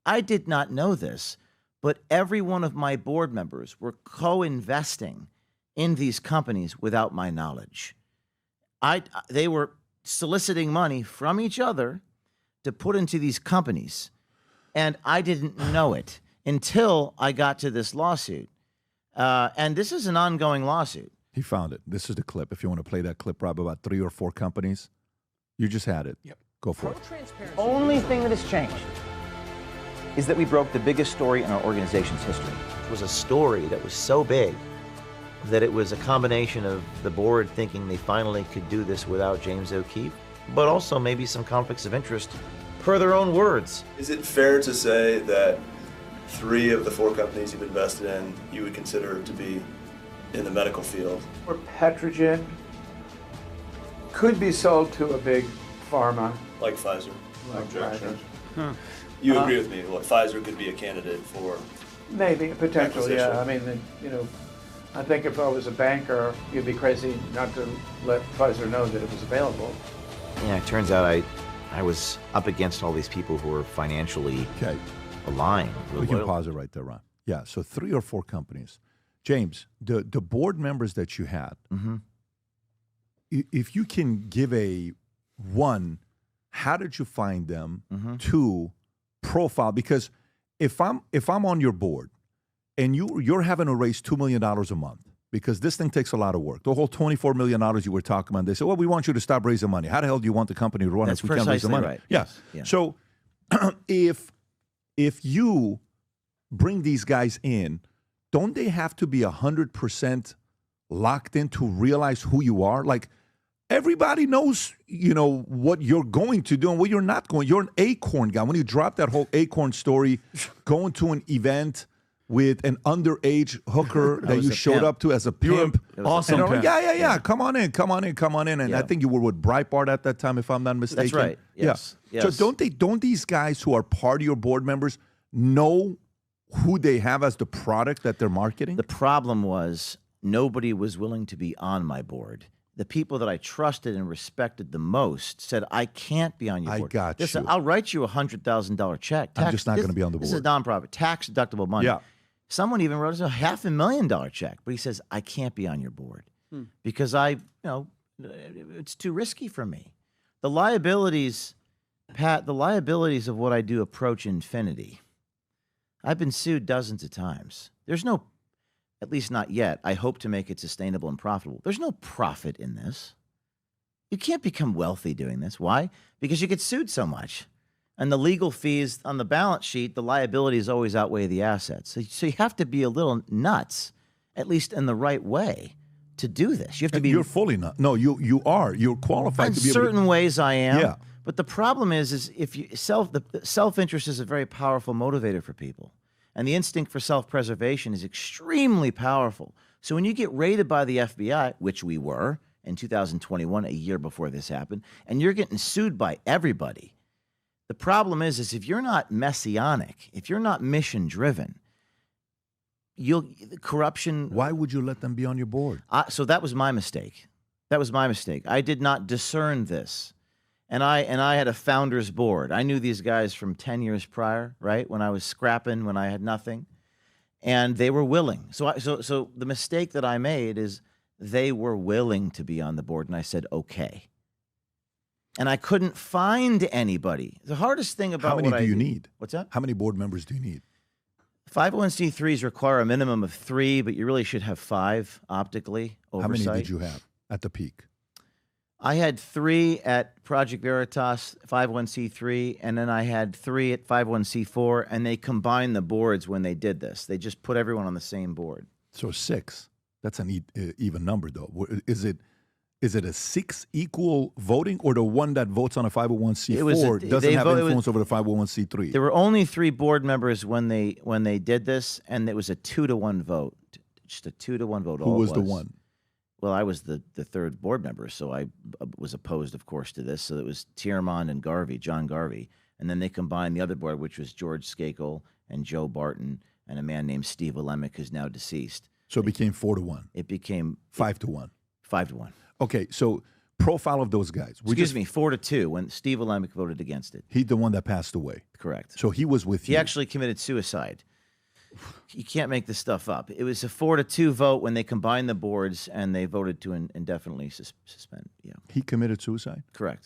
I did not know this, but every one of my board members were co-investing in these companies without my knowledge. They were soliciting money from each other to put into these companies, and I didn't know it until I got to this lawsuit. And this is an ongoing lawsuit. He found it. This is the clip. If you want to play that clip, Rob, about 3 or 4 companies, you just had it. Yep. Go for it. The only thing that has changed is that we broke the biggest story in our organization's history. It was a story that was so big that it was a combination of the board thinking they finally could do this without James O'Keefe, but also maybe some conflicts of interest per their own words. Is it fair to say that 3 of the 4 companies you've invested in, you would consider to be in the medical field? Or Petrogen could be sold to a big pharma. Like Pfizer? Like Objection. Pfizer. You agree with me? Well, Pfizer could be a candidate for Maybe, potential, yeah. acquisition. I mean, I think if I was a banker, you'd be crazy not to let Pfizer know that it was available. Yeah, it turns out I was up against all these people who were financially aligned. We can pause it right there, Ron. Yeah, so 3 or 4 companies. James, the board members that you had, if you can give a 1, how did you find them? 2, profile, because if I'm on your board and you're having to raise $2 million a month, because this thing takes a lot of work. The whole $24 million you were talking about, they said, well, we want you to stop raising money. How the hell do you want the company to run if we can't raise the money? Right. Yeah. Yes. So if you bring these guys in, don't they have to be 100% locked in to realize who you are? Like, everybody knows, what you're going to do and what you're not going. You're an acorn guy. When you drop that whole acorn story, going to an event with an underage hooker that you showed up to as a pimp. Awesome pimp. Yeah. Come on in. And I think you were with Breitbart at that time, if I'm not mistaken. That's right. Yes. Yeah. Yes. So don't these guys who are part of your board members know who they have as the product that they're marketing? The problem was nobody was willing to be on my board. The people that I trusted and respected the most said, I can't be on your board. I got you. I'll write you a $100,000 check. I'm just not going to be on the board. This is a nonprofit, tax-deductible money. Yeah. Someone even wrote us a $500,000 check, but he says, I can't be on your board because it's too risky for me. The liabilities, Pat, of what I do approach infinity. I've been sued dozens of times. There's no, at least not yet, I hope to make it sustainable and profitable. There's no profit in this. You can't become wealthy doing this. Why? Because you get sued so much. And the legal fees on the balance sheet, the liabilities always outweigh the assets. So you have to be a little nuts, at least in the right way, to do this. You have to be. You're fully not. No, you are. You're qualified to be. In certain ways, I am. Yeah. But the problem is if you self-interest is a very powerful motivator for people, and the instinct for self-preservation is extremely powerful. So when you get raided by the FBI, which we were in 2021, a year before this happened, and you're getting sued by everybody. The problem is if you're not messianic, if you're not mission-driven, corruption. Why would you let them be on your board? So that was my mistake. I did not discern this, and I had a founders board. I knew these guys from 10 years prior, right? When I was scrapping, when I had nothing, and they were willing. So the mistake that I made is they were willing to be on the board, and I said okay. And I couldn't find anybody. The hardest thing about how many do you need? What's that? How many board members do you need? 501c3s require a minimum of 3, but you really should have 5 optically. Oversight. How many did you have at the peak? I had 3 at Project Veritas, 501c3, and then I had 3 at 501c4, and they combined the boards when they did this. They just put everyone on the same board. So 6. That's an even number, though. Is it a 6 equal voting, or the one that votes on a 501c4 doesn't have influence over the 501c3? There were only 3 board members when they did this, and it was a 2-to-1 vote. Just a 2-to-1 vote. Who was the one? Well, I was the third board member, so I was opposed, of course, to this. So it was Tiermont and Garvey, John Garvey. And then they combined the other board, which was George Skakel and Joe Barton and a man named Steve Olemic, who's now deceased. So it became 4-to-1. It became 5-to-1. 5-to-1. Okay, so profile of those guys. Excuse me, 4-2 when Steve Olemic voted against it. He's the one that passed away. Correct. So he was with He you. actually committed suicide. You can't make this stuff up. It was a 4-2 vote when they combined the boards and they voted to indefinitely suspend. Yeah, He committed suicide? correct.